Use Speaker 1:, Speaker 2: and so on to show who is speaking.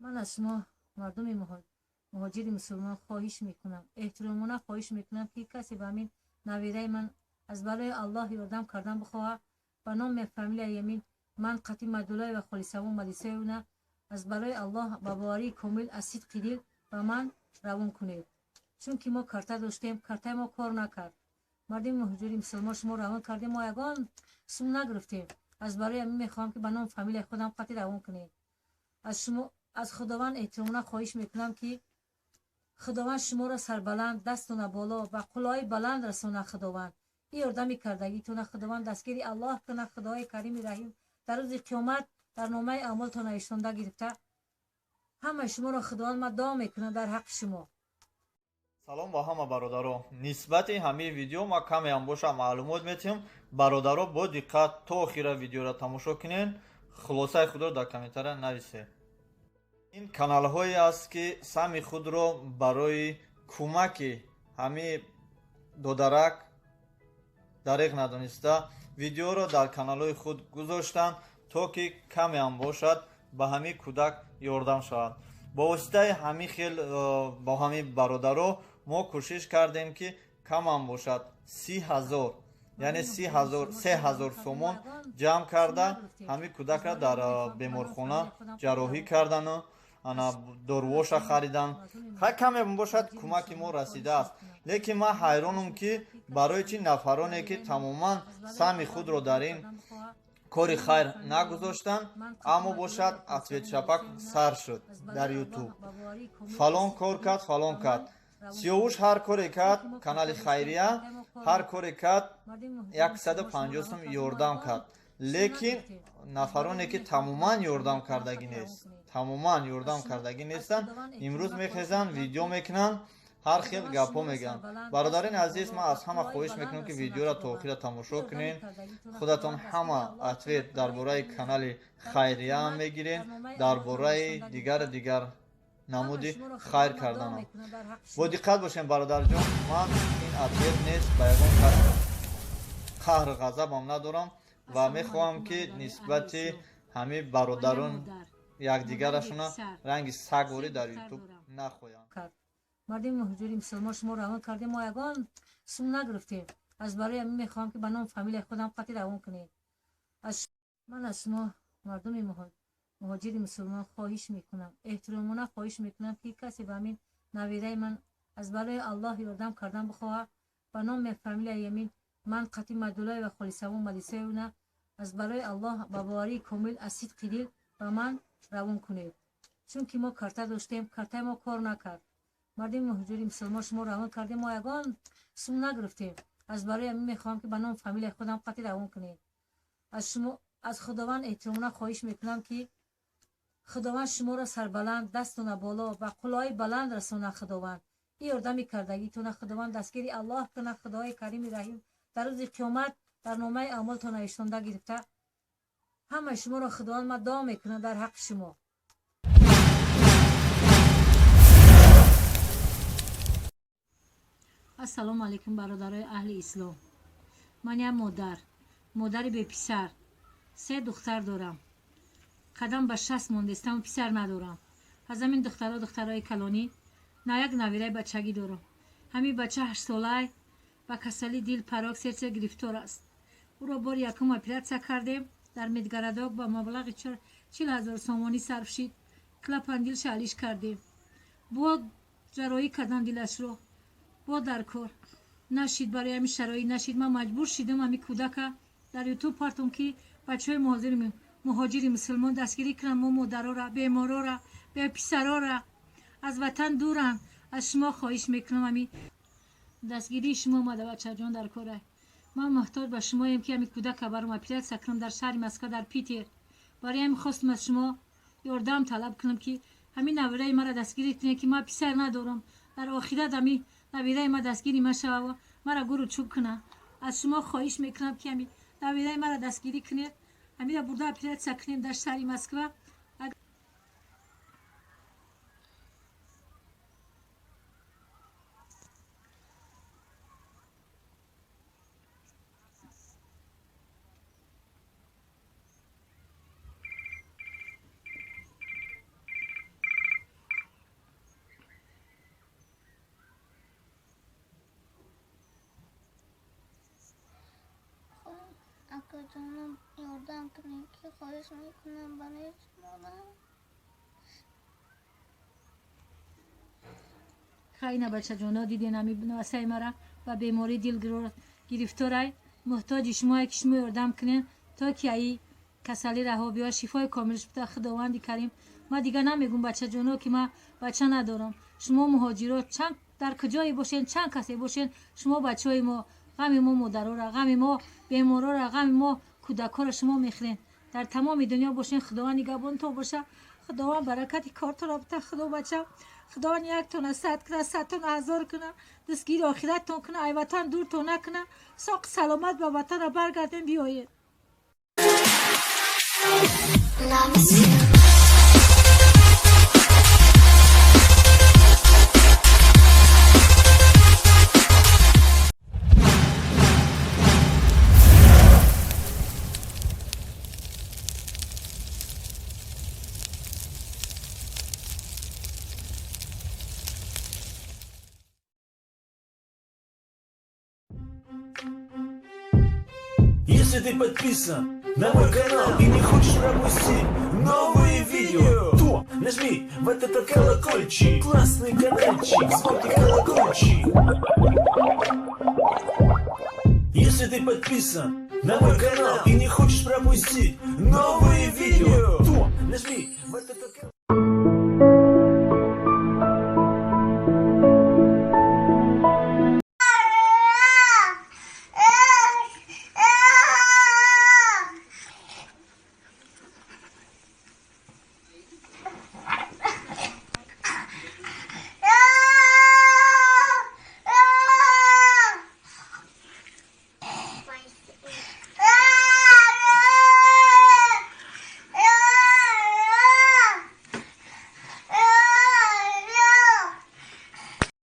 Speaker 1: من از شما مردم مهاجر مسلمان خواهش میکنم، احترامانه خواهش میکنم که کسی به همین نویره من از برای الله یاردم کردن بخواه به نام فامیل یمین من قطی مدولای و خالصمون مدیسه اونه از برای الله با باوری کامل از صدق دل به من روان کنید، چون که ما کارتا داشتیم، کارتا ما کار نکرد. مردم مهاجر مسلمان شما روان کردیم، ما یگان سوم نگرفتیم. از برای همین میخوام که به نام فامیل خودم قطی روان کنید. از شما از خداوند احترامانه خواهش میکنم که خداوند شما را سربلند، دستتون بالا و قلای بلند رسونه. خداوند این یاردمی کردگیتون خداوند دستگیری الله کنه. خدای کریم رحیم در روز قیامت در نامه اعمالتون نوشتنده گرفته همه شما را خداوند ما دعا میکنه در حق شما.
Speaker 2: салом ба ҳама бародаро. нисбати ҳамаи видео ма камеам боша маълумот метиҳам. бародаро бо диққат то охира видеоро тамошо кунед. хулосаи худро дар комментария нависед. ин каналҳое аст ки сами худро барои кӯмаки ҳамаи додарак дариқ надониста видеоро дар каналҳои худ гузоштанд, то ки камеам бошад ба ҳамаи кӯдак ёрдам шавад. бо воситаи ҳамин хел бо ҳамин бародаро мо кӯшиш кардем ки камам бошад 30,000 яъне 3000 сомон ҷамъ карда ҳамин кӯдакро дар беморхона ҷарроҳӣ кардану дорувоша харидан. ҳар каме бошад кӯмаки мо расидааст. лекин ман ҳайронам ки барои чи нафароне ки тамоман сами худро дар ин кори хайр нагузоштанд, аммо бошад ответшапак сар шуд дар ютуб. фалон кор кард, фалон кард. сиёвуш ҳар коре кард, канали хайрия ҳар коре кард 150 сум ёрдам кард. лекин нафароне ки тамоман ёрдам кардагӣ нестанд, имрӯз мехезанд, видео мекунанд, ҳар хел гапҳо мегӯянд. бародарини азиз, ман аз ҳама хоҳиш мекунам ки видеоро то охира тамошо кунед. худатон ҳама ответ дар бораи канали хайрия мегиред, дар бораи дигар намуди хайр карданам. бо диққат бошем бародарҷон, ман ин ответ нест, ба ягон қаҳру ғазабам надорам ва мехоҳам ки нисбати ҳамин бародарон якдигарашона ранги сагворӣ дар ютуб нахоянд.
Speaker 1: مردم مهاجر مسلمان شما روان کردیم، ما یگان سوم نگرفتیم. از برای همین میخوام که به نام فامیل خودم قطعی روان کنید. من از شما مردم مهاجر مسلمان خواهش میکنم، احترامانه خواهش میکنم که کسی به همین نویره من از برای الله یاردم کردن بخواه به نام فامیل یمین من قطعی مدولای و خالصمون مدیسه اونه از برای الله با باوری کامل از صدق دل به من روان کنید، چون که ما کارتا داشتیم، کارتا ما کار نکرد. مردم مهاجر مسلمان شما روان کردیم، ما یگان سوم نگرفتیم. از برای همین میخوام که به نام فامیل خودم قطعی روان کنید. از خداوند احترامانه خواهش میکنم که خداوند شما را سربلند، دستتون بالا و قلای بلند رسونه. خداوند این یاردمی کردگیتون خداوند دستگیری الله کنه. خدای کریم رحیم در روز قیامت در نامه اعمالتون نوشتنده گرفته همه شما را خداوند ما دعا میکنه در حق شما. السلام علیکم برادرای اهل اسلام. من یه مادر به پسر 3 دختر دارم. قدم به 60 موندستم، پسر ندارم. از همین دخترای کلانی نه یک نویره بچگی دارم. همین بچه 8 ساله با کسلی دل پراک سرچه گرفتار است. او را بار یکم اپراسیون کردیم در مدگرداک با مبلغ 40,000 سومانی صرف شد. کلپن دلش علیش کردیم. با جراحی کردن دلش رو با در کار نشید. برای همین شرایط نشید، من مجبور شدم همین کودک در یوتیوب پارتم که بچه های مهاجر مسلمان دستگیری کنم. ما مادرها را، بیمارا را، به پسرها را از وطن دورن. از شما خواهش میکنم همین دستگیری شما مادر بچه جان در کاره. من محتاج به شمایم که همین کودک برام اپراسیون کنم در شهر مسکو در پیتر. برای همین خواستم از شما یاردم طلب کنم که همین نویره مرا دستگیری کنید که من پسر ندارم. در آخرت همین نویره ما دستگیری ما شوه و مرا گورو چوب کنه. از شما خواهش میکنم که همین نویره مرا دستگیری کنید، همین را برده اپراسیون کنیم در شهر مسکو.
Speaker 3: جانم یاردم کنین که خواهش میکنم برای مادر.
Speaker 1: خیلی بچه جانا دیدین همی نواسای مرا و بیماری دل گرفتاره محتاج شما که شما یاردم کنین تا که ای کسلی رها بیا شفای کاملش بده خداوند کریم. ما دیگه نمیگم بچه جانا که ما بچه ندارم. شما مهاجرات چند در کجایی باشین چند کسی باشین شما بچه های ما غم ما مادرها را غم ما بیمارا را غم ما کودکا را شما میخرین در تمام دنیا باشین. خداوند نگهبان تو باشه. خداوند برکت کارت را بده. خدا بچه خداوند یک تون 100 کنه 100 تون 1000 کنه دستگیر آخرت تون کنه ای وطن دور تو نکنه ساق سلامت به وطن برگردین بیایید.
Speaker 4: Если ты подписан на мой канал и не хочешь пропустить новые видео, то нажми в этот колокольчик, классный каналчик, звонкий колокольчик. Если ты подписан на мой канал и не хочешь пропустить новые видео, то нажми в этот колокольчик.